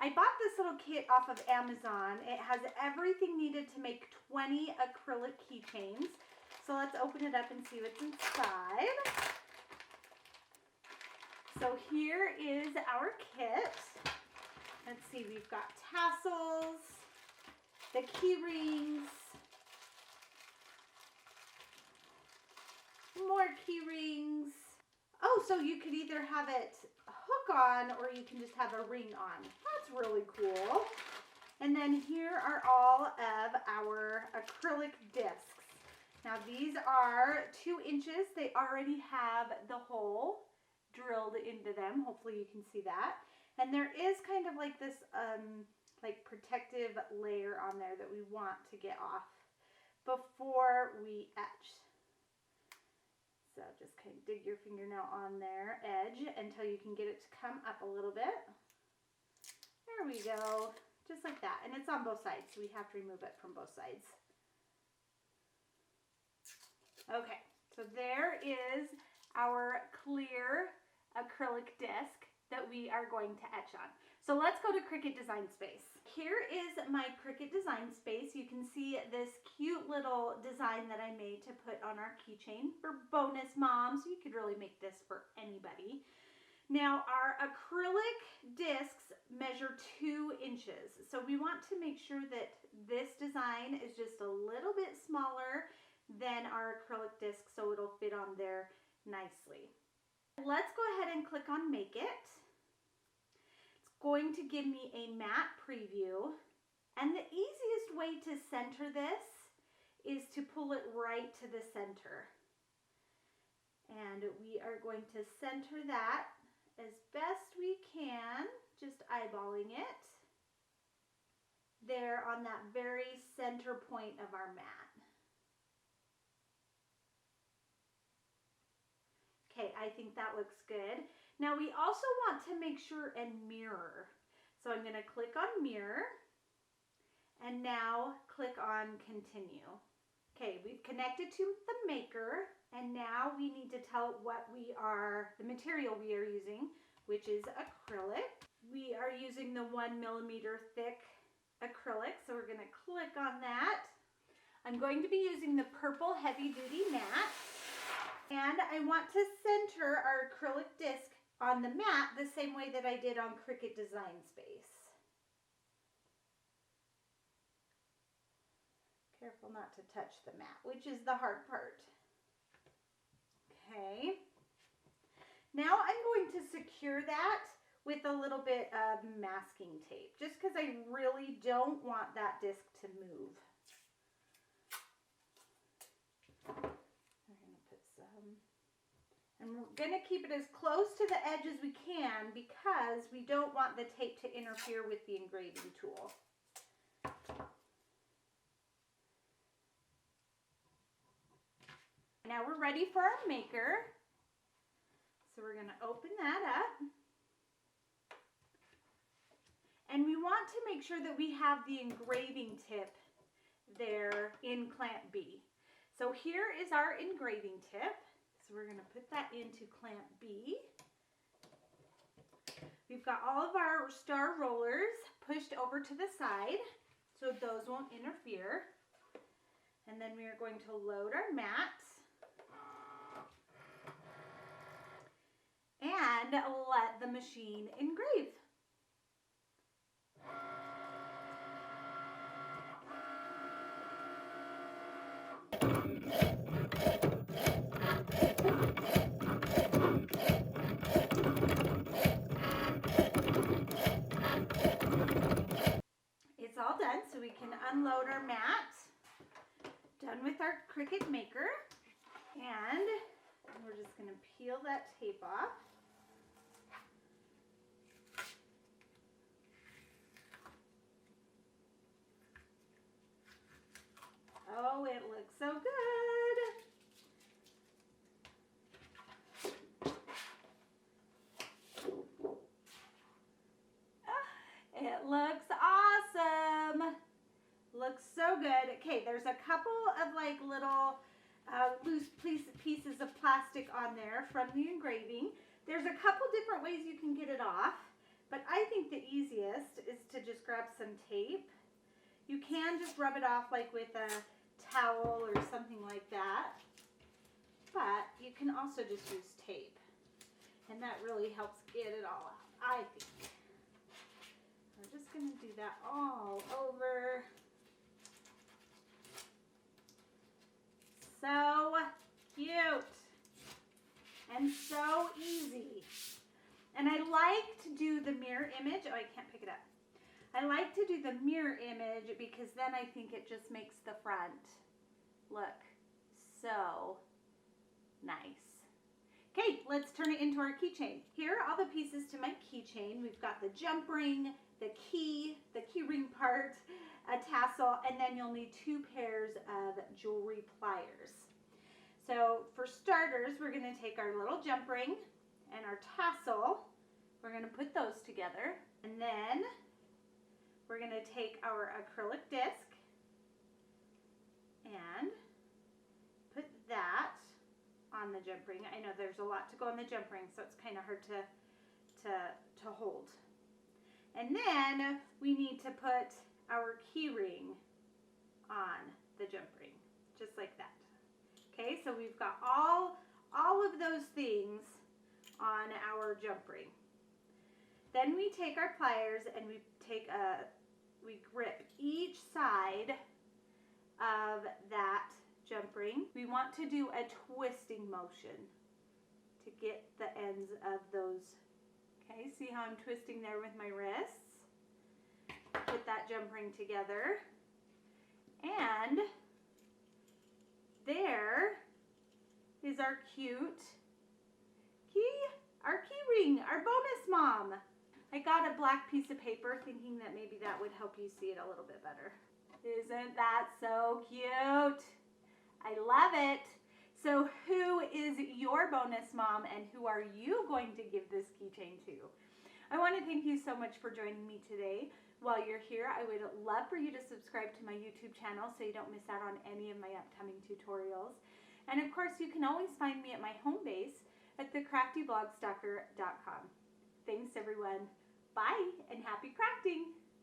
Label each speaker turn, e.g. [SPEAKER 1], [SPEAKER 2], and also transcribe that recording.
[SPEAKER 1] I bought this little kit off of Amazon. It has everything needed to make 20 acrylic keychains. So let's open it up and see what's inside. So here is our kit. Let's see, we've got tassels, the key rings, more key rings. Oh, so you could either have it hook on or you can just have a ring on. That's really cool. And then here are all of our acrylic discs. Now these are 2 inches. They already have the hole drilled into them. Hopefully you can see that. And there is kind of like this like protective layer on there that we want to get off before we etch. So just kind of dig your fingernail on their edge until you can get it to come up a little bit. There we go, just like that. And it's on both sides, so we have to remove it from both sides. Okay, so there is our clear acrylic disc that we are going to etch on. So let's go to Cricut Design Space. Here is my Cricut Design Space. You can see this cute little design that I made to put on our keychain for bonus moms. You could really make this for anybody. Now our acrylic discs measure 2 inches. So we want to make sure that this design is just a little bit smaller than our acrylic disc so it'll fit on there nicely. Let's go ahead and click on Make It. It's going to give me a matte preview. And the easiest way to center this is to pull it right to the center. And we are going to center that as best we can, just eyeballing it there on that very center point of our mat. Okay, I think that looks good. Now we also want to make sure and mirror. So I'm going to click on mirror and now click on continue. Okay, we've connected to the maker and now we need to tell it what the material we are using, which is acrylic. We are using the 1 millimeter thick acrylic, so we're going to click on that. I'm going to be using the purple heavy duty mat. And I want to center our acrylic disc on the mat the same way that I did on Cricut Design Space. Careful not to touch the mat, which is the hard part. Okay. Now I'm going to secure that with a little bit of masking tape, just because I really don't want that disc to move. And we're going to keep it as close to the edge as we can because we don't want the tape to interfere with the engraving tool. Now we're ready for our maker. So we're going to open that up. And we want to make sure that we have the engraving tip there in clamp B. So here is our engraving tip. So we're going to put that into clamp B. We've got all of our star rollers pushed over to the side so those won't interfere. And then we are going to load our mat and let the machine engrave. It's all done, so we can unload our mat. Done with our Cricut maker. And we're just going to peel that tape off. Oh, it looks so good. It looks awesome. Looks so good. Okay, there's a couple of like little loose pieces of plastic on there from the engraving. There's a couple different ways you can get it off, but I think the easiest is grab some tape. You can just rub it off like with a towel or something like that, but you can also just use tape, and that really helps get it all out, I think. We're just going to do that all over. So cute and so easy. And I like to do the mirror image. Oh, I can't pick it up. I like to do the mirror image because then I think it just makes the front look so nice. Okay, let's turn it into our keychain. Here are all the pieces to my keychain. We've got the jump ring, the key ring part, a tassel, and then you'll need 2 pairs of jewelry pliers. So for starters, we're going to take our little jump ring and our tassel. We're going to put those together, and then we're going to take our acrylic disc and put that on the jump ring. I know there's a lot to go on the jump ring, so it's kind of hard to hold. And then we need to put our key ring on the jump ring, just like that. Okay, so we've got all of those things on our jump ring. Then we take our pliers and we grip each side of that jump ring. We want to do a twisting motion to get the ends of those. Okay, see how I'm twisting there with my wrists? Put that jump ring together. And there is our cute key ring, our bonus mom. I got a black piece of paper thinking that maybe that would help you see it a little bit better. Isn't that so cute? I love it. So who is your bonus mom and who are you going to give this keychain to? I want to thank you so much for joining me today. While you're here, I would love for you to subscribe to my YouTube channel so you don't miss out on any of my upcoming tutorials. And of course, you can always find me at my home base at craftyblogStalker.com. Thanks everyone. Bye and happy crafting!